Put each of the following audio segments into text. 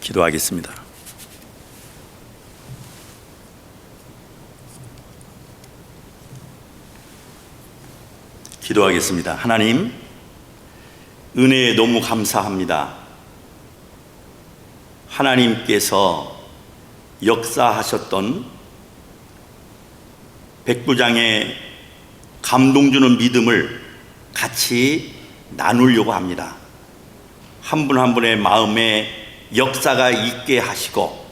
기도하겠습니다. 기도하겠습니다. 하나님, 은혜에 너무 감사합니다. 하나님께서 역사하셨던 백부장의 감동 주는 믿음을 같이 나누려고 합니다. 한 분 한 분의 마음에 역사가 있게 하시고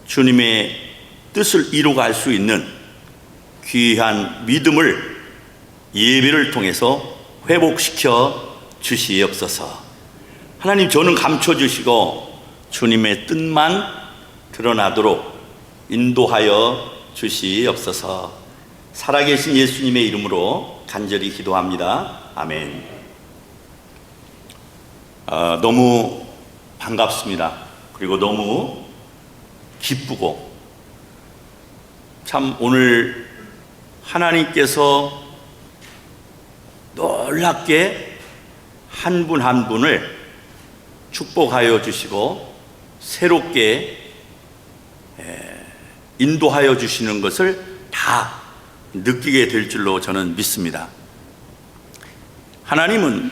주님의 뜻을 이루어갈 수 있는 귀한 믿음을 예배를 통해서 회복시켜 주시옵소서. 하나님, 저는 감춰주시고 주님의 뜻만 드러나도록 인도하여 주시옵소서. 살아계신 예수님의 이름으로 간절히 기도합니다. 아멘. 너무 반갑습니다. 그리고 너무 기쁘고, 참 오늘 하나님께서 놀랍게 한 분 한 분을 축복하여 주시고 새롭게 인도하여 주시는 것을 다 느끼게 될 줄로 저는 믿습니다. 하나님은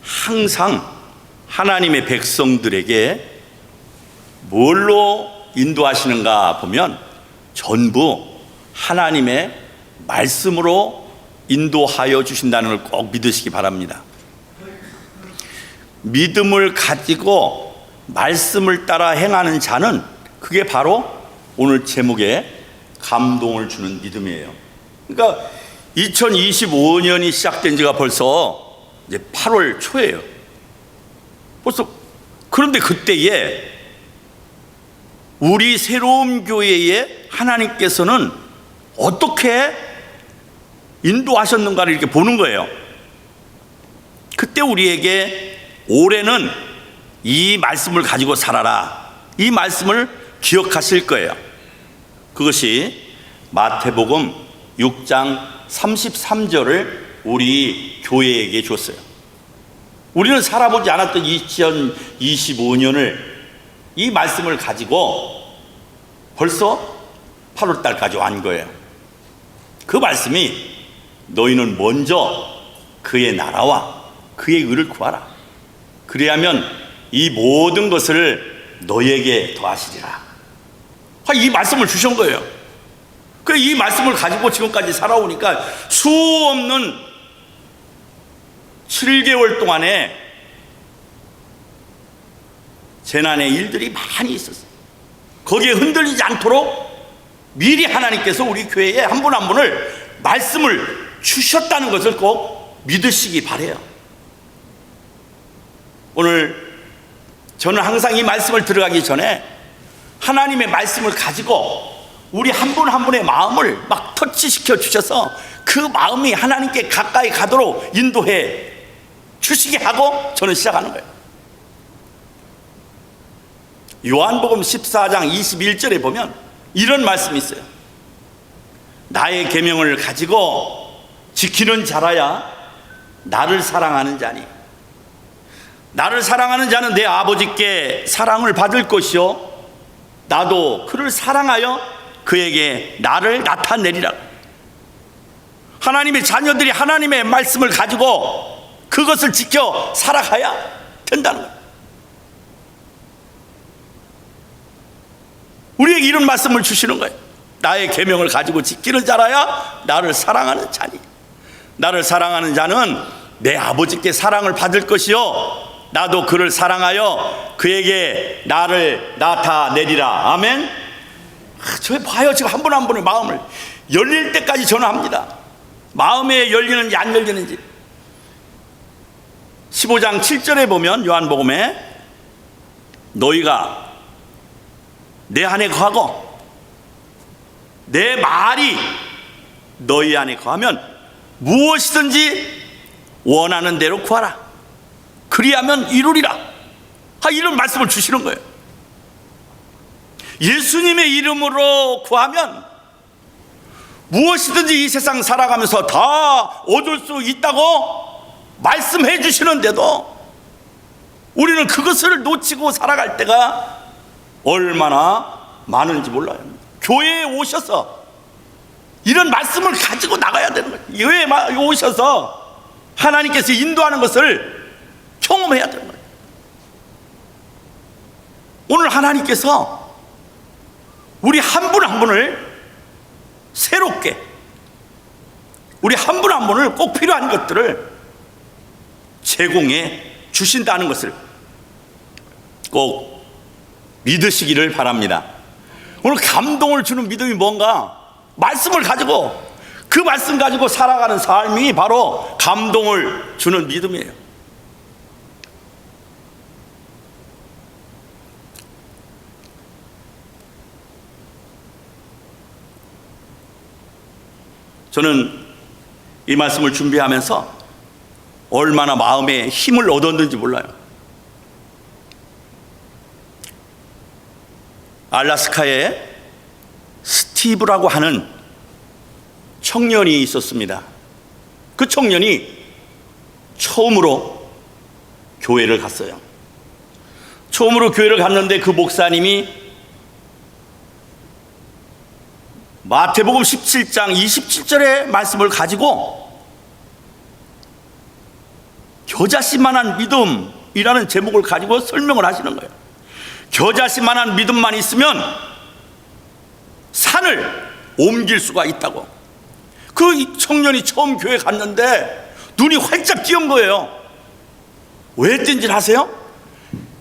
항상 하나님의 백성들에게 뭘로 인도하시는가 보면 전부 하나님의 말씀으로 인도하여 주신다는 걸 꼭 믿으시기 바랍니다. 믿음을 가지고 말씀을 따라 행하는 자는 그게 바로 오늘 제목에 감동을 주는 믿음이에요. 그러니까 2025년이 시작된 지가 벌써 이제 8월 초예요. 벌써. 그런데 그때에 우리 새로운 교회에 하나님께서는 어떻게 인도하셨는가를 이렇게 보는 거예요. 그때 우리에게 올해는 이 말씀을 가지고 살아라, 이 말씀을 기억하실 거예요. 그것이 마태복음 6장 33절을 우리 교회에게 줬어요. 우리는 살아보지 않았던 2025년을 이 말씀을 가지고 벌써 8월 달까지 완 거예요. 그 말씀이 너희는 먼저 그의 나라와 그의 의를 구하라. 그래야면 이 모든 것을 너희에게 더하시리라. 이 말씀을 주신 거예요. 이 말씀을 가지고 지금까지 살아오니까 수없는 7개월 동안에 재난의 일들이 많이 있었어요. 거기에 흔들리지 않도록 미리 하나님께서 우리 교회에 한 분 한 분을 말씀을 주셨다는 것을 꼭 믿으시기 바라요. 오늘 저는 항상 이 말씀을 들어가기 전에 하나님의 말씀을 가지고 우리 한 분 한 분의 마음을 막 터치시켜 주셔서 그 마음이 하나님께 가까이 가도록 인도해 주시게 하고 저는 시작하는 거예요. 요한복음 14장 21절에 보면 이런 말씀이 있어요. 나의 계명을 가지고 지키는 자라야 나를 사랑하는 자니, 나를 사랑하는 자는 내 아버지께 사랑을 받을 것이요 나도 그를 사랑하여 그에게 나를 나타내리라. 하나님의 자녀들이 하나님의 말씀을 가지고 그것을 지켜 살아가야 된다는 거예요. 우리에게 이런 말씀을 주시는 거예요. 나의 계명을 가지고 지키는 자라야 나를 사랑하는 자니, 나를 사랑하는 자는 내 아버지께 사랑을 받을 것이요 나도 그를 사랑하여 그에게 나를 나타내리라. 아멘. 저 봐요. 지금 한 분 한 분의 마음을 열릴 때까지 전화합니다. 마음에 열리는지 안 열리는지. 15장 7절에 보면 요한복음에 너희가 내 안에 거하고 내 말이 너희 안에 거하면 무엇이든지 원하는 대로 구하라. 그리하면 이루리라. 이런 말씀을 주시는 거예요. 예수님의 이름으로 구하면 무엇이든지 이 세상 살아가면서 다 얻을 수 있다고 말씀해 주시는데도 우리는 그것을 놓치고 살아갈 때가 얼마나 많은지 몰라요. 교회에 오셔서 이런 말씀을 가지고 나가야 되는 거예요. 교회에 오셔서 하나님께서 인도하는 것을 경험해야 되는 거예요. 오늘 하나님께서 우리 한 분 한 분을 새롭게, 우리 한 분 한 분을 꼭 필요한 것들을 제공해 주신다는 것을 꼭 믿으시기를 바랍니다. 오늘 감동을 주는 믿음이 뭔가? 말씀을 가지고, 그 말씀 가지고 살아가는 삶이 바로 감동을 주는 믿음이에요. 저는 이 말씀을 준비하면서 얼마나 마음에 힘을 얻었는지 몰라요. 알래스카에 스티브라고 하는 청년이 있었습니다. 그 청년이 처음으로 교회를 갔어요. 처음으로 교회를 갔는데 그 목사님이 마태복음 17장 27절의 말씀을 가지고 겨자씨만한 믿음이라는 제목을 가지고 설명을 하시는 거예요. 겨자씨만한 믿음만 있으면 산을 옮길 수가 있다고. 그 청년이 처음 교회 갔는데 눈이 활짝 띄은 거예요. 왜 했던지 아세요?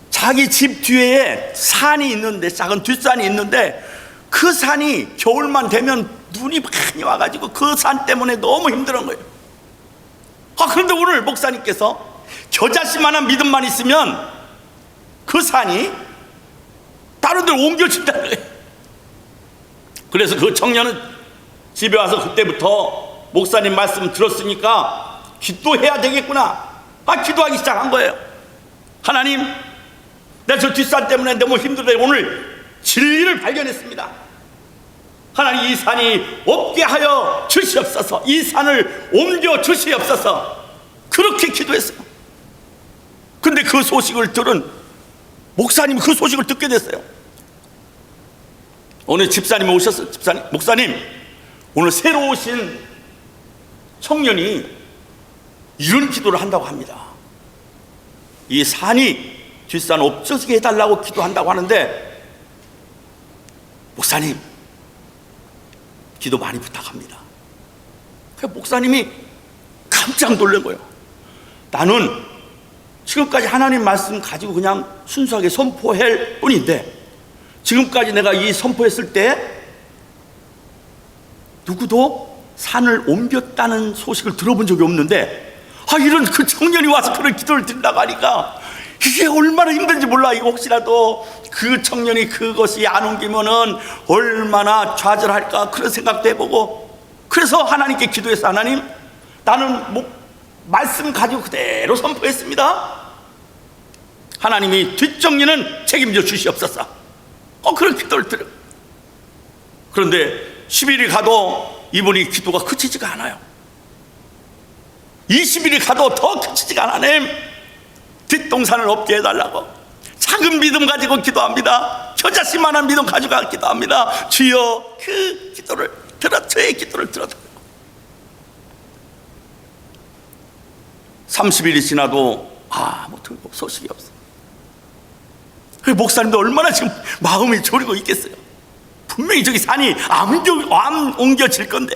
자기 집 뒤에 산이 있는데, 작은 뒷산이 있는데 그 산이 겨울만 되면 눈이 많이 와가지고 그 산 때문에 너무 힘든 거예요. 그런데 오늘 목사님께서 겨자씨만한 믿음만 있으면 그 산이 다른 데로 옮겨진다는 거예요. 그래서 그 청년은 집에 와서 그때부터 목사님 말씀 들었으니까 기도해야 되겠구나. 기도하기 시작한 거예요. 하나님, 내가 저 뒷산 때문에 너무 힘들어요. 오늘 진리를 발견했습니다. 하나님, 이 산이 없게 하여 주시옵소서. 이 산을 옮겨 주시옵소서. 그렇게 기도했어요. 근데 그 소식을 들은 목사님이 그 소식을 듣게 됐어요. 오늘 집사님이 오셨어요. 목사님, 오늘 새로 오신 청년이 이런 기도를 한다고 합니다. 이 산이 뒷산 없어지게 해달라고 기도한다고 하는데, 목사님, 기도 많이 부탁합니다. 목사님이 깜짝 놀란 거예요. 나는 지금까지 하나님 말씀 가지고 그냥 순수하게 선포할 뿐인데, 지금까지 내가 이 선포했을 때 누구도 산을 옮겼다는 소식을 들어본 적이 없는데, 이런 그 청년이 와서 그런 기도를 드린다고 하니까 이게 얼마나 힘든지 몰라. 이거 혹시라도 그 청년이 그것이 안 옮기면은 얼마나 좌절할까, 그런 생각도 해보고, 그래서 하나님께 기도해서, 하나님, 나는 말씀 가지고 그대로 선포했습니다. 하나님이 뒷정리는 책임져 주시옵소서. 그런 기도를 드려. 그런데 10일이 가도 이분이 기도가 그치지가 않아요. 20일이 가도 더 그치지가 않아. 하나님, 뒷동산을 없게 해달라고 작은 믿음 가지고 기도합니다. 겨자씨만한 믿음 가지고 기도합니다. 주여, 그 기도를 저의 기도를 들어달라고. 30일이 지나도 아무튼 소식이 없어. 목사님도 얼마나 지금 마음이 졸이고 있겠어요. 분명히 저기 산이 안 옮겨질 건데.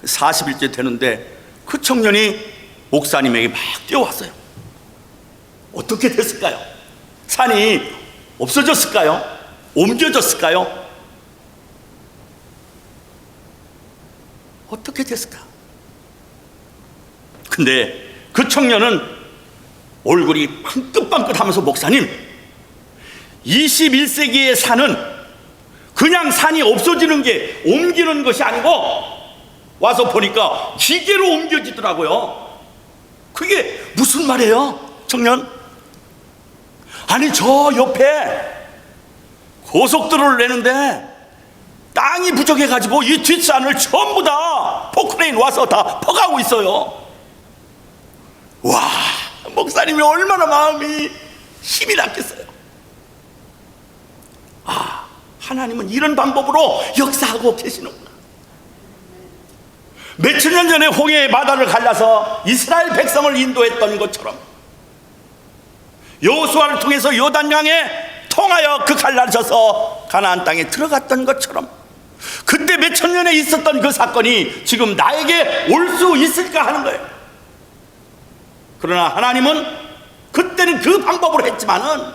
40일째 되는데 그 청년이 목사님에게 막 뛰어왔어요. 어떻게 됐을까요? 산이 없어졌을까요? 옮겨졌을까요? 어떻게 됐을까? 근데 그 청년은 얼굴이 빵긋빵긋하면서, 목사님, 21세기의 산은 그냥 산이 없어지는 게, 옮기는 것이 아니고 와서 보니까 기계로 옮겨지더라고요. 그게 무슨 말이에요, 청년? 아니, 저 옆에 고속도로를 내는데 땅이 부족해가지고 이 뒷산을 전부 다 포크레인 와서 다 퍼가고 있어요. 와, 목사님이 얼마나 마음이 힘이 났겠어요. 하나님은 이런 방법으로 역사하고 계시는구나. 몇천 년 전에 홍해의 바다를 갈라서 이스라엘 백성을 인도했던 것처럼, 여호수아를 통해서 요단강에 통하여 그 갈라져서 가나안 땅에 들어갔던 것처럼, 그때 몇천 년에 있었던 그 사건이 지금 나에게 올 수 있을까 하는 거예요. 그러나 하나님은 그때는 그 방법으로 했지만은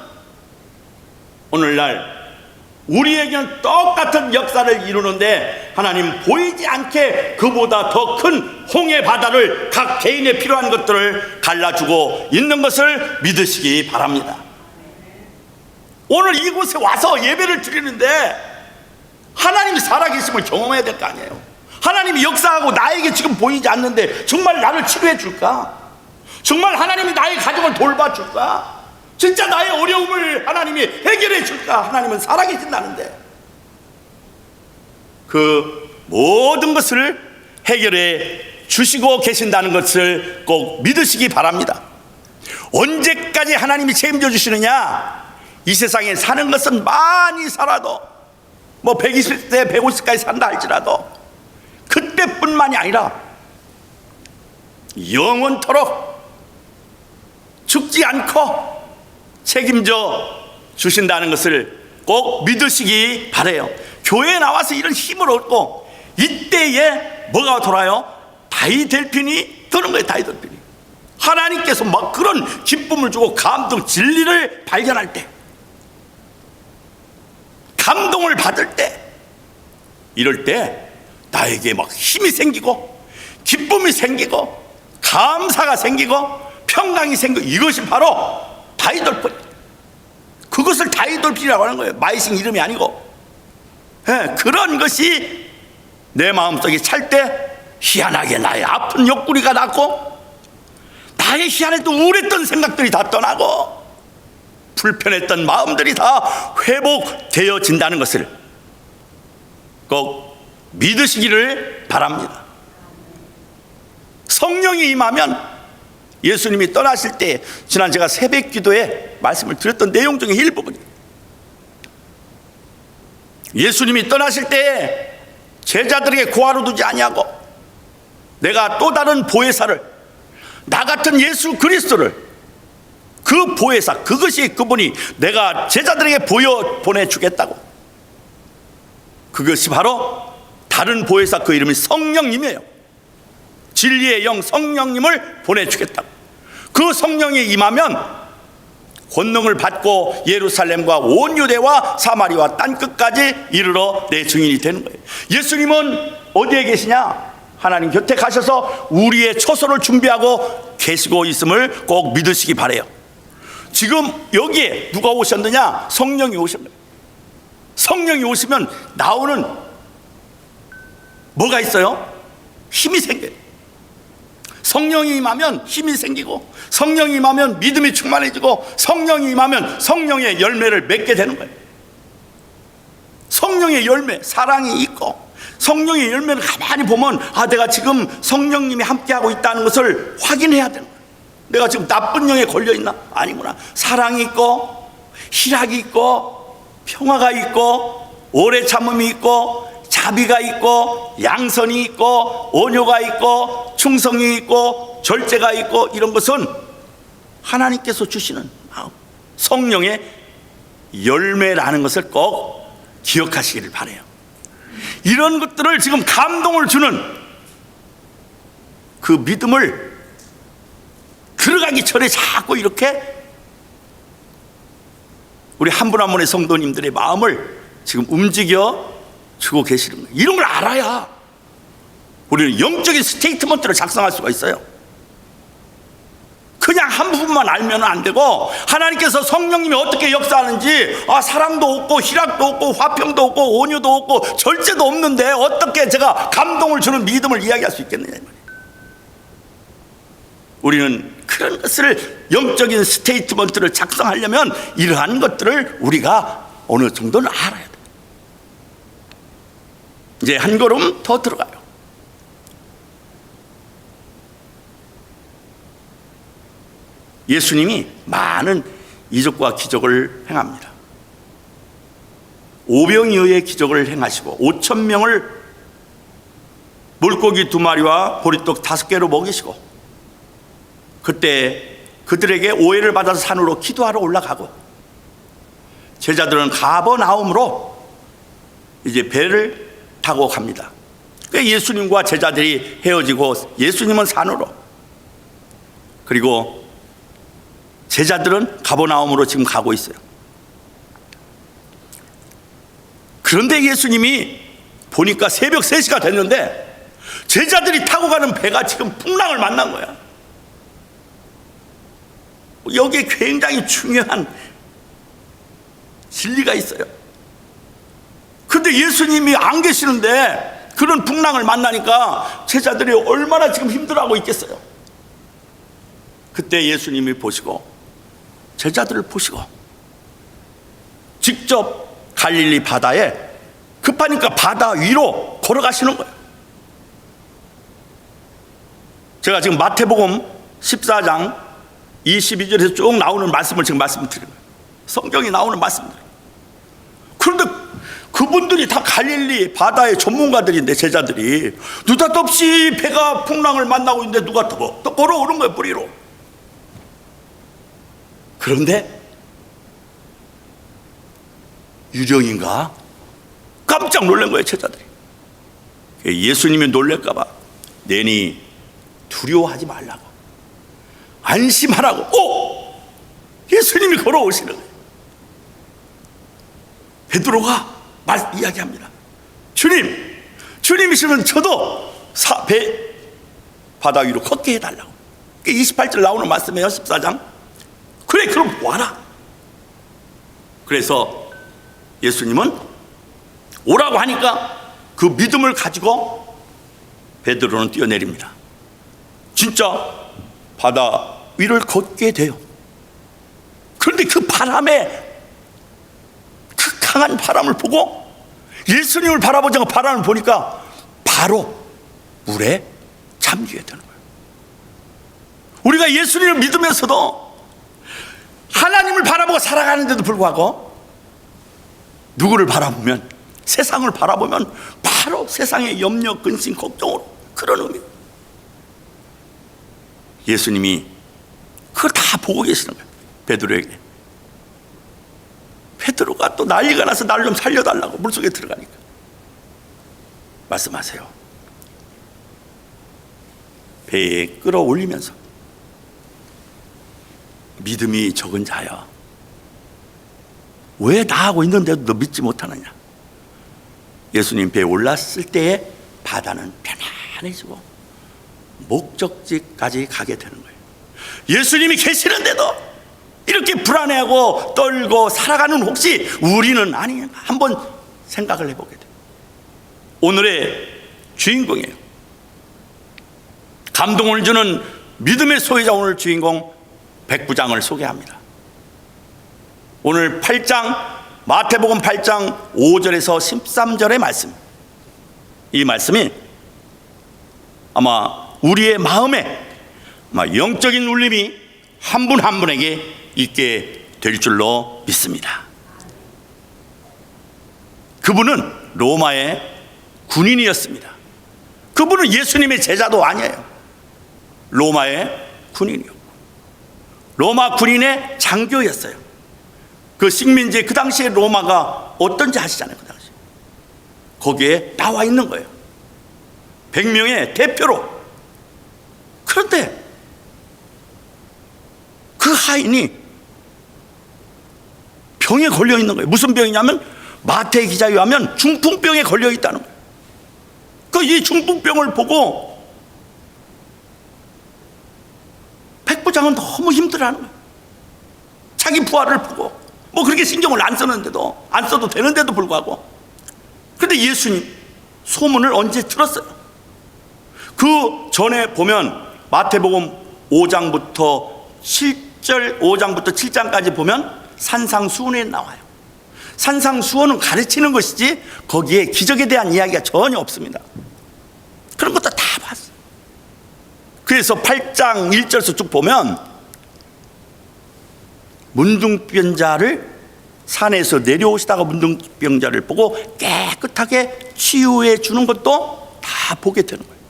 오늘날 우리에게는 똑같은 역사를 이루는데 하나님 보이지 않게 그보다 더 큰 홍해 바다를 각 개인의 필요한 것들을 갈라주고 있는 것을 믿으시기 바랍니다. 오늘 이곳에 와서 예배를 드리는데 하나님이 살아계심을 경험해야 될 거 아니에요. 하나님이 역사하고 나에게 지금 보이지 않는데 정말 나를 치료해 줄까? 정말 하나님이 나의 가정을 돌봐줄까? 진짜 나의 어려움을 하나님이 해결해 줄까? 하나님은 살아계신다는데 그 모든 것을 해결해 주시고 계신다는 것을 꼭 믿으시기 바랍니다. 언제까지 하나님이 책임져 주시느냐? 이 세상에 사는 것은 많이 살아도 뭐 120세 150까지 산다 할지라도 그때뿐만이 아니라 영원토록 죽지 않고 책임져 주신다는 것을 꼭 믿으시기 바라요. 교회에 나와서 이런 힘을 얻고 이때에 뭐가 돌아요? 다이델핀이 도는 거예요. 다이델핀이 하나님께서 막 그런 기쁨을 주고 감동, 진리를 발견할 때, 감동을 받을 때, 이럴 때 나에게 막 힘이 생기고 기쁨이 생기고 감사가 생기고 평강이 생기고, 이것이 바로 다이돌핀. 그것을 다이돌핀이라고 하는 거예요. 마이싱 이름이 아니고. 그런 것이 내 마음속에 찰 때 희한하게 나의 아픈 옆구리가 낫고 나의 희한했던 우울했던 생각들이 다 떠나고 불편했던 마음들이 다 회복되어진다는 것을 꼭 믿으시기를 바랍니다. 성령이 임하면, 예수님이 떠나실 때 지난 제가 새벽 기도에 말씀을 드렸던 내용 중에 일부분이에요. 예수님이 떠나실 때 제자들에게 고아로 두지 아니하고 내가 또 다른 보혜사를, 나 같은 예수 그리스도를, 그 보혜사, 그것이 그분이 내가 제자들에게 보내주겠다고. 그것이 바로 다른 보혜사, 그 이름이 성령님이에요. 진리의 영 성령님을 보내주겠다고. 그 성령이 임하면 권능을 받고 예루살렘과 온 유대와 사마리아 땅끝까지 이르러 내 증인이 되는 거예요. 예수님은 어디에 계시냐? 하나님 곁에 가셔서 우리의 처소를 준비하고 계시고 있음을 꼭 믿으시기 바라요. 지금 여기에 누가 오셨느냐? 성령이 오셨어요. 성령이 오시면 나오는 뭐가 있어요? 힘이 생겨요. 성령이 임하면 힘이 생기고, 성령이 임하면 믿음이 충만해지고, 성령이 임하면 성령의 열매를 맺게 되는 거예요. 성령의 열매, 사랑이 있고, 성령의 열매는 가만히 보면 내가 지금 성령님이 함께하고 있다는 것을 확인해야 되는 거예요. 내가 지금 나쁜 영에 걸려있나? 아니구나. 사랑이 있고, 희락이 있고, 평화가 있고, 오래 참음이 있고, 자비가 있고, 양선이 있고, 온유가 있고, 충성이 있고, 절제가 있고, 이런 것은 하나님께서 주시는 성령의 열매라는 것을 꼭 기억하시기를 바라요. 이런 것들을 지금 감동을 주는 그 믿음을 들어가기 전에 자꾸 이렇게 우리 한 분 한 분의 성도님들의 마음을 지금 움직여 주고 계시는 거예요. 이런 걸 알아야 우리는 영적인 스테이트먼트를 작성할 수가 있어요. 그냥 한 부분만 알면 안 되고, 하나님께서 성령님이 어떻게 역사하는지, 사랑도 없고 희락도 없고 화평도 없고 온유도 없고 절제도 없는데 어떻게 제가 감동을 주는 믿음을 이야기할 수 있겠느냐. 우리는 그런 것을, 영적인 스테이트먼트를 작성하려면 이러한 것들을 우리가 어느 정도는 알아야 돼요. 이제 한 걸음 더 들어가요. 예수님이 많은 이적과 기적을 행합니다. 오병이어의 기적을 행하시고 5천 명을 물고기 2마리와 보리떡 5개로 먹이시고, 그때 그들에게 오해를 받아서 산으로 기도하러 올라가고, 제자들은 가버나움으로 이제 배를 타고 갑니다. 예수님과 제자들이 헤어지고 예수님은 산으로, 그리고 제자들은 가버나움으로 지금 가고 있어요. 그런데 예수님이 보니까 새벽 3시가 됐는데 제자들이 타고 가는 배가 지금 풍랑을 만난 거야. 여기에 굉장히 중요한 진리가 있어요. 그런데 예수님이 안 계시는데 그런 풍랑을 만나니까 제자들이 얼마나 지금 힘들어하고 있겠어요. 그때 예수님이 보시고, 제자들을 보시고 직접 갈릴리 바다에, 급하니까 바다 위로 걸어가시는 거예요. 제가 지금 마태복음 14장 22절에서 쭉 나오는 말씀을 지금 말씀드리는 거예요. 성경이 나오는 말씀들. 그런데 그분들이 다 갈릴리 바다의 전문가들인데, 제자들이 느닷없이 배가 풍랑을 만나고 있는데 누가 또 걸어오는 거예요, 뿌리로. 그런데 유령인가 깜짝 놀란 거예요, 제자들이. 예수님이 놀랄까 봐 내니 두려워하지 말라고, 안심하라고 예수님이 걸어오시는 거예요. 베드로가 이야기합니다. 주님이시면 저도 바다 위로 걷게 해달라고. 28절 나오는 말씀이에요, 14장. 그래, 그럼 와라. 그래서 예수님은 오라고 하니까 그 믿음을 가지고 베드로는 뛰어내립니다. 진짜 바다 위를 걷게 돼요. 그런데 그 바람에, 그 강한 바람을 보고 예수님을 바라보지 않고 바람을 보니까 바로 물에 잠기게 되는 거예요. 우리가 예수님을 믿으면서도 하나님을 바라보고 살아가는데도 불구하고 누구를 바라보면, 세상을 바라보면 바로 세상의 염려, 근심, 걱정으로, 그런 의미. 예수님이 그걸 다 보고 계시는 거예요, 베드로에게. 베드로가 또 난리가 나서 날 좀 살려달라고 물속에 들어가니까 말씀하세요. 배에 끌어올리면서 믿음이 적은 자여, 왜 나하고 있는데도 너 믿지 못하느냐. 예수님 배에 올랐을 때에 바다는 편안해지고 목적지까지 가게 되는 거예요. 예수님이 계시는데도 이렇게 불안해하고 떨고 살아가는 혹시 우리는 아니냐, 한번 생각을 해보게 돼요. 오늘의 주인공이에요. 감동을 주는 믿음의 소유자, 오늘 주인공 백부장을 소개합니다. 오늘 8장, 마태복음 8장 5절에서 13절의 말씀, 이 말씀이 아마 우리의 마음에 영적인 울림이 한 분 한 분에게 있게 될 줄로 믿습니다. 그분은 로마의 군인이었습니다. 그분은 예수님의 제자도 아니에요. 로마의 군인이었고, 로마 군인의 장교였어요. 그 식민지, 그 당시에 로마가 어떤지 아시잖아요. 그 당시 거기에 나와 있는 거예요, 100명의 대표로. 그런데 그 하인이 병에 걸려 있는 거예요. 무슨 병이냐면 마태 기자에 의하면 중풍병에 걸려 있다는 거예요. 이 중풍병을 보고 백부장은 너무 힘들어하는 거예요. 자기 부하를 보고 그렇게 신경을 안 썼는데도, 안 써도 되는데도 불구하고. 그런데 예수님 소문을 언제 들었어요? 그 전에 보면 마태복음 5장부터 7장까지 보면 산상수훈에 나와요. 산상수훈은 가르치는 것이지 거기에 기적에 대한 이야기가 전혀 없습니다. 그런 것도 다 봤어요. 그래서 8장 1절에서 쭉 보면 문둥병자를 산에서 내려오시다가 문둥병자를 보고 깨끗하게 치유해 주는 것도 다 보게 되는 거예요.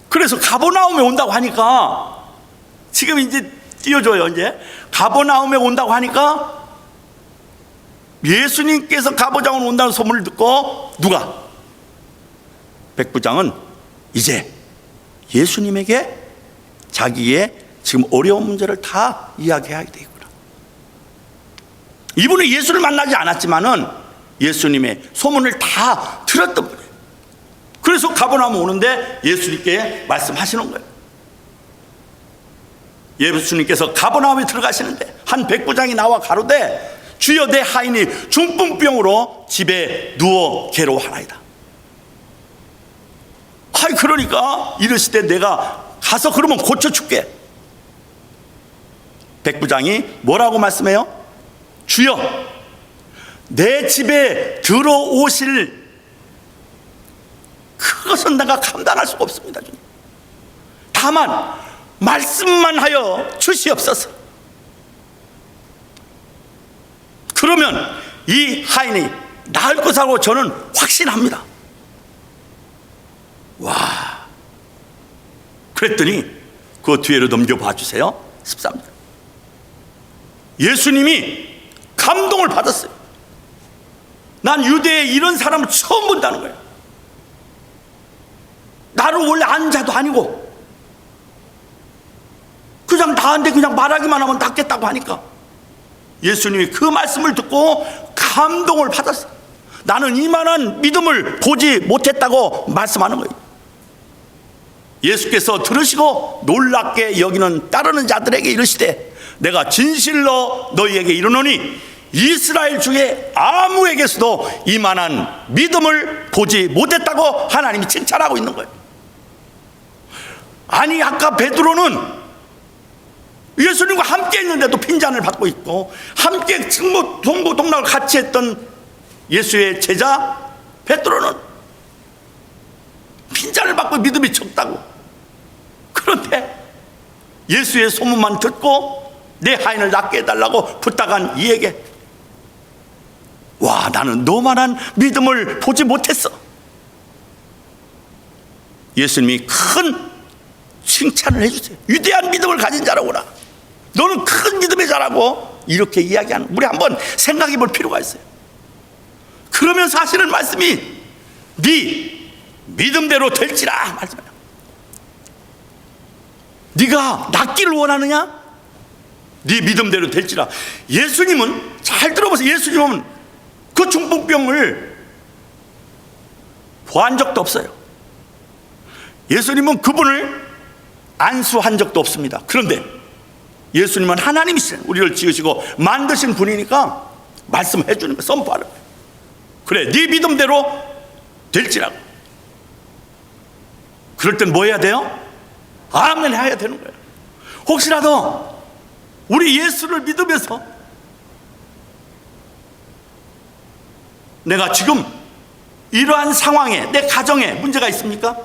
그래서 가버나움에 온다고 하니까, 지금 이제 띄워줘요. 이제 가버나움에 온다고 하니까 예수님께서 가버장으로 온다는 소문을 듣고 누가? 백부장은 이제 예수님에게 자기의 지금 어려운 문제를 다 이야기해야 되겠구나. 이분은 예수를 만나지 않았지만은 예수님의 소문을 다 들었던 분이에요. 그래서 가버나움 오는데 예수님께 말씀하시는 거예요. 예수님께서 가버나움에 들어가시는데 한 백부장이 나와 가로되 주여, 내 하인이 중풍병으로 집에 누워 괴로워하나이다. 아이, 그러니까 이르시되 내가 가서 그러면 고쳐줄게. 백부장이 뭐라고 말씀해요? 주여, 내 집에 들어오실 그것은 내가 감당할 수가 없습니다. 주님. 다만 말씀만 하여 주시옵소서. 그러면 이 하인이 나을 것이라고 저는 확신합니다. 와, 그랬더니 그 뒤로 넘겨봐 주세요. 13절. 예수님이 감동을 받았어요. 난 유대에 이런 사람을 처음 본다는 거예요. 나를 원래 아는 자도 아니고 그냥 나한테 그냥 말하기만 하면 낫겠다고 하니까 예수님이 그 말씀을 듣고 감동을 받았어요. 나는 이만한 믿음을 보지 못했다고 말씀하는 거예요. 예수께서 들으시고 놀랍게 여기는 따르는 자들에게 이르시되 내가 진실로 너희에게 이르노니 이스라엘 중에 아무에게서도 이만한 믿음을 보지 못했다고 하나님이 칭찬하고 있는 거예요. 아니, 아까 베드로는 예수님과 함께 있는데도 빈잔을 받고 있고, 함께 동고동락을 같이 했던 예수의 제자 베드로는 빈잔을 받고 믿음이 적다고. 그런데 예수의 소문만 듣고 내 하인을 낫게 해달라고 부탁한 이에게, 와, 나는 너만한 믿음을 보지 못했어. 예수님이 큰 칭찬을 해주세요. 위대한 믿음을 가진 자라구나. 너는 큰 믿음의 자라고 이렇게 이야기하는, 우리 한번 생각해 볼 필요가 있어요. 그러면서 하시는 말씀이 네 믿음대로 될지라 말씀해요. 네가 낫기를 원하느냐? 네 믿음대로 될지라. 예수님은, 잘 들어보세요, 예수님은 그 중풍병을 보한 적도 없어요. 예수님은 그분을 안수한 적도 없습니다. 그런데 예수님은 하나님이시잖아요. 우리를 지으시고 만드신 분이니까 말씀해 주는 거예요. 선포하는 거예요. 그래, 네 믿음대로 될지라고. 그럴 땐 뭐 해야 돼요? 아멘 해야 되는 거예요. 혹시라도 우리 예수를 믿으면서 내가 지금 이러한 상황에, 내 가정에 문제가 있습니까?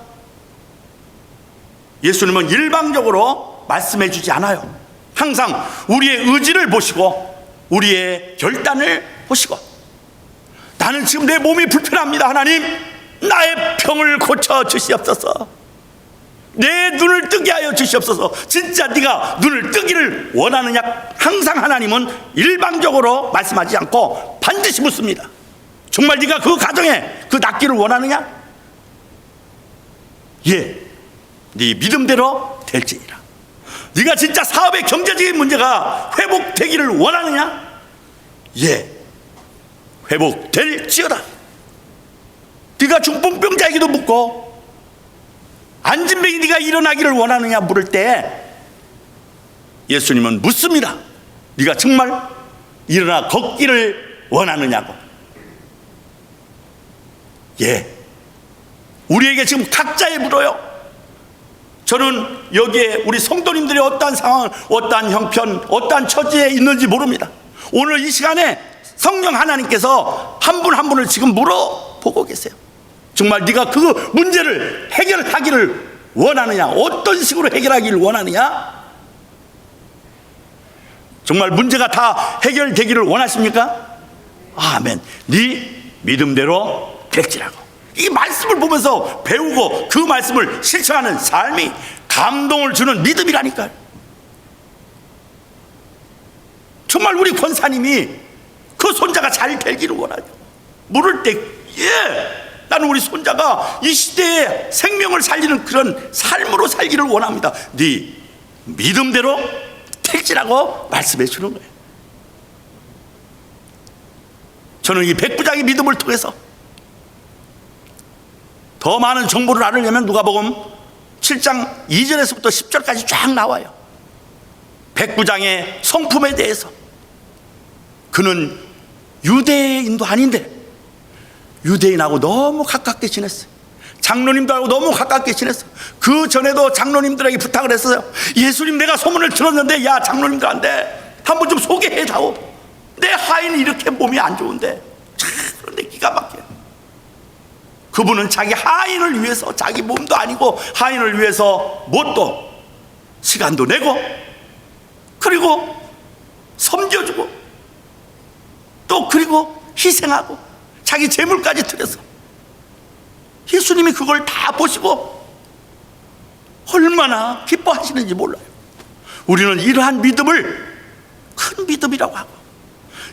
예수님은 일방적으로 말씀해 주지 않아요. 항상 우리의 의지를 보시고 우리의 결단을 보시고, 나는 지금 내 몸이 불편합니다. 하나님, 나의 병을 고쳐 주시옵소서. 내 눈을 뜨게 하여 주시옵소서. 진짜 네가 눈을 뜨기를 원하느냐? 항상 하나님은 일방적으로 말씀하지 않고 반드시 묻습니다. 정말 네가 그 가정에 그 낫기를 원하느냐? 예, 네 믿음대로 될지니라. 네가 진짜 사업의 경제적인 문제가 회복되기를 원하느냐? 예, 회복될지어다. 네가 중풍병자에게도 묻고 안진병이 네가 일어나기를 원하느냐 물을 때 예수님은 묻습니다. 네가 정말 일어나 걷기를 원하느냐고. 예, 우리에게 지금 각자에 물어요. 저는 여기에 우리 성도님들이 어떠한 상황, 어떠한 형편, 어떠한 처지에 있는지 모릅니다. 오늘 이 시간에 성령 하나님께서 한 분 한 분을 지금 물어보고 계세요. 정말 네가 그 문제를 해결하기를 원하느냐? 어떤 식으로 해결하기를 원하느냐? 정말 문제가 다 해결되기를 원하십니까? 아멘. 네 믿음대로 될지라고. 이 말씀을 보면서 배우고 그 말씀을 실천하는 삶이 감동을 주는 믿음이라니까요. 정말 우리 권사님이 그 손자가 잘 되기를 원하죠. 물을 때 나는 우리 손자가 이 시대에 생명을 살리는 그런 삶으로 살기를 원합니다. 네 믿음대로 될지라고 말씀해 주는 거예요. 저는 이 백부장의 믿음을 통해서 더 많은 정보를 알으려면 누가복음 7장 2절에서부터 10절까지 쫙 나와요. 백부장의 성품에 대해서. 그는 유대인도 아닌데 유대인하고 너무 가깝게 지냈어요. 장로님들하고 너무 가깝게 지냈어요. 그 전에도 장로님들에게 부탁을 했어요. 예수님, 내가 소문을 들었는데 야 장로님들한테 한번 좀 소개해다오. 내 하인이 이렇게 몸이 안 좋은데. 그런데 기가 막혀요. 그분은 자기 하인을 위해서, 자기 몸도 아니고 하인을 위해서 뭣도 시간도 내고, 그리고 섬겨주고, 또 그리고 희생하고 자기 재물까지 들여서 예수님이 그걸 다 보시고 얼마나 기뻐하시는지 몰라요. 우리는 이러한 믿음을 큰 믿음이라고 하고,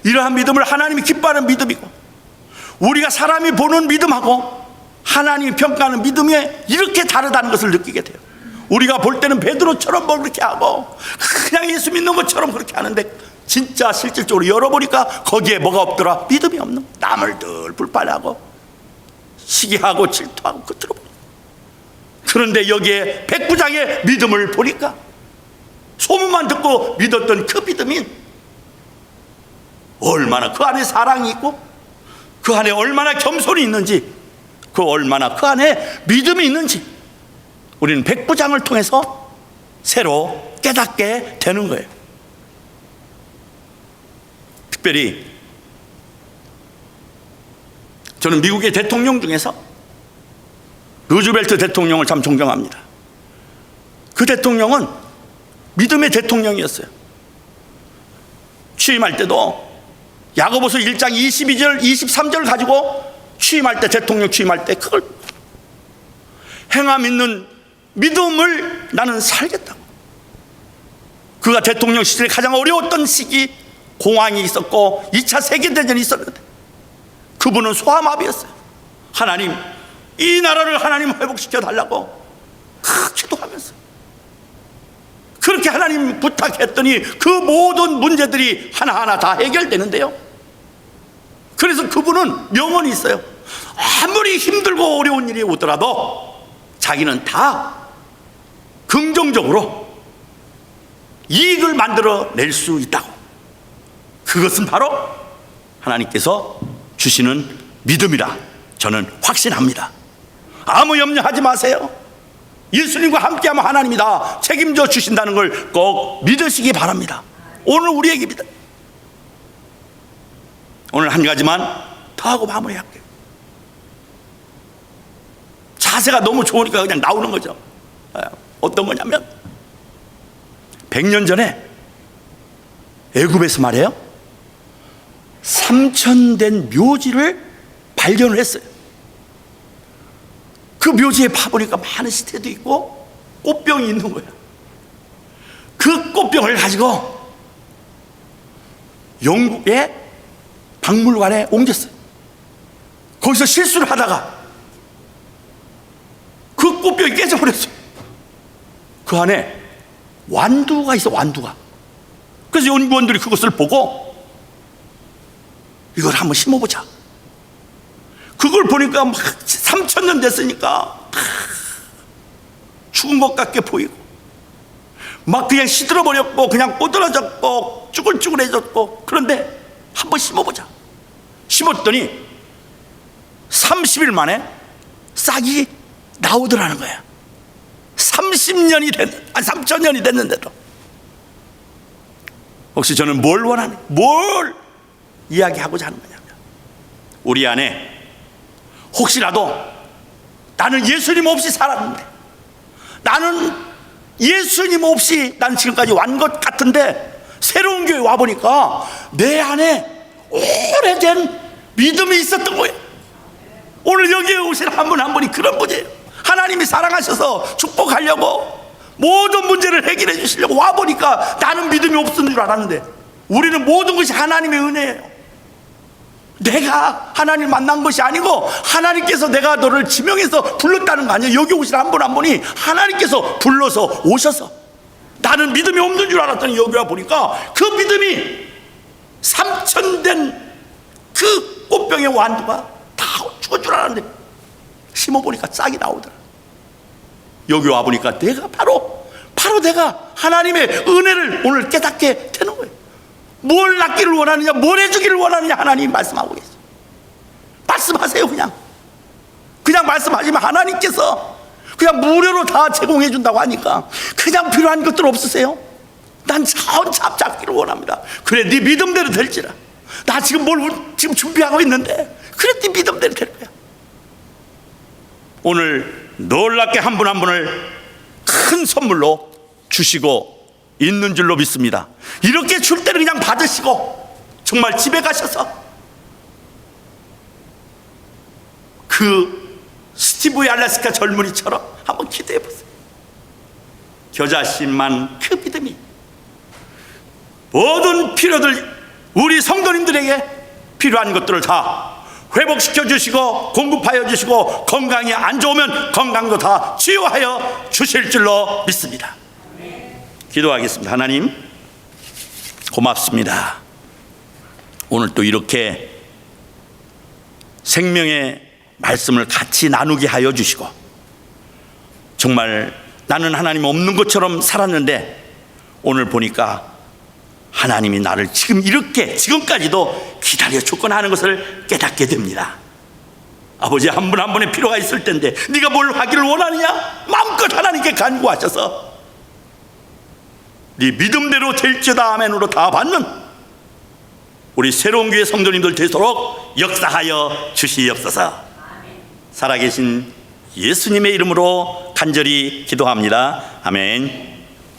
이러한 믿음을 하나님이 기뻐하는 믿음이고, 우리가 사람이 보는 믿음하고 하나님이 평가하는 믿음이 이렇게 다르다는 것을 느끼게 돼요. 우리가 볼 때는 베드로처럼 뭐 그렇게 하고 그냥 예수 믿는 것처럼 그렇게 하는데, 진짜 실질적으로 열어보니까 거기에 뭐가 없더라? 믿음이 없는, 남을 늘 불판하고 시기하고 질투하고 끝으로. 그런데 여기에 백부장의 믿음을 보니까 소문만 듣고 믿었던 그 믿음이 얼마나 그 안에 사랑이 있고, 그 안에 얼마나 겸손이 있는지, 그 얼마나 그 안에 믿음이 있는지 우리는 백부장을 통해서 새로 깨닫게 되는 거예요. 특별히 저는 미국의 대통령 중에서 루즈벨트 대통령을 참 존경합니다. 그 대통령은 믿음의 대통령이었어요. 취임할 때도 야고보서 1장 22절 23절 가지고 취임할 때, 대통령 취임할 때 그걸 행함 있는 믿음을 나는 살겠다고. 그가 대통령 시절에 가장 어려웠던 시기, 공황이 있었고 2차 세계대전이 있었는데 그분은 소아마비였어요. 하나님, 이 나라를 하나님 회복시켜 달라고 기도하면서 그렇게 하나님 부탁했더니 그 모든 문제들이 하나하나 다 해결되는데요. 그래서 그분은 명언이 있어요. 아무리 힘들고 어려운 일이 오더라도 자기는 다 긍정적으로 이익을 만들어낼 수 있다고. 그것은 바로 하나님께서 주시는 믿음이라 저는 확신합니다. 아무 염려하지 마세요. 예수님과 함께하면 하나님이 다 책임져 주신다는 걸 꼭 믿으시기 바랍니다. 오늘 우리에게 믿어. 오늘 한 가지만 더 하고 마무리할게요. 자세가 너무 좋으니까 그냥 나오는 거죠. 어떤 거냐면 100년 전에 애굽에서 말이에요, 3,000된 묘지를 발견을 했어요. 그 묘지에 파보니까 많은 시체도 있고 꽃병이 있는 거예요. 그 꽃병을 가지고 영국의 박물관에 옮겼어요. 거기서 실수를 하다가 그 꽃병이 깨져버렸어요. 그 안에 완두가 있어, 완두가. 그래서 연구원들이 그것을 보고 이걸 한번 심어보자. 그걸 보니까 막 3,000년 됐으니까 죽은 것 같게 보이고 막 그냥 시들어버렸고 그냥 꼬드러졌고 쭈글쭈글해졌고, 그런데 한번 심어보자. 심었더니 30일 만에 싹이 나오더라는 거야. 3,000년이 됐는데도. 혹시 저는 뭘 원하는, 뭘 이야기하고자 하는 거냐면, 우리 안에 혹시라도 나는 예수님 없이 살았는데, 나는 예수님 없이 난 지금까지 완 것 같은데 새로운 교회 와보니까 내 안에 오래된 믿음이 있었던 거예요. 오늘 여기에 오신 한 분 한 분이 그런 분이에요. 하나님이 사랑하셔서 축복하려고 모든 문제를 해결해 주시려고 와보니까 나는 믿음이 없는 줄 알았는데, 우리는 모든 것이 하나님의 은혜예요. 내가 하나님 만난 것이 아니고 하나님께서 내가 너를 지명해서 불렀다는 거 아니에요. 여기 오신 한 분 한 분이 하나님께서 불러서 오셔서, 나는 믿음이 없는 줄 알았더니 여기 와 보니까 그 믿음이 3,000된 그 꽃병의 완두가 다 죽은 줄 알았는데 심어보니까 싹이 나오더라. 여기 와 보니까 내가 바로 내가 하나님의 은혜를 오늘 깨닫게 되는 거예요. 뭘 낳기를 원하느냐, 뭘 해주기를 원하느냐 하나님이 말씀하고 계세요. 말씀하세요. 그냥 말씀하시면 하나님께서 그냥 무료로 다 제공해 준다고 하니까 그냥 필요한 것들 없으세요? 난 차원차 잡기를 원합니다. 그래, 네 믿음대로 될지라. 나 지금 지금 준비하고 있는데 그래, 네 믿음대로 될 거야. 오늘 놀랍게 한 분 한 분을 큰 선물로 주시고 있는 줄로 믿습니다. 이렇게 줄 때는 그냥 받으시고 정말 집에 가셔서 그 스티브 알래스카 젊은이처럼 한번 기도해 보세요. 겨자씨만 그 믿음이 모든 필요들, 우리 성도님들에게 필요한 것들을 다 회복시켜 주시고 공급하여 주시고, 건강이 안 좋으면 건강도 다 치유하여 주실 줄로 믿습니다. 기도하겠습니다. 하나님, 고맙습니다. 오늘 또 이렇게 생명의 말씀을 같이 나누게 하여 주시고, 정말 나는 하나님 없는 것처럼 살았는데 오늘 보니까 하나님이 나를 지금 이렇게 지금까지도 기다려 줬거나 하는 것을 깨닫게 됩니다. 아버지, 한 분 한 분의 필요가 있을 텐데 네가 뭘 하기를 원하느냐, 마음껏 하나님께 간구하셔서 네 믿음대로 될지어다 아멘으로 다 받는 우리 새로운 교회 성도님들 되도록 역사하여 주시옵소서. 살아계신 예수님의 이름으로 간절히 기도합니다. 아멘.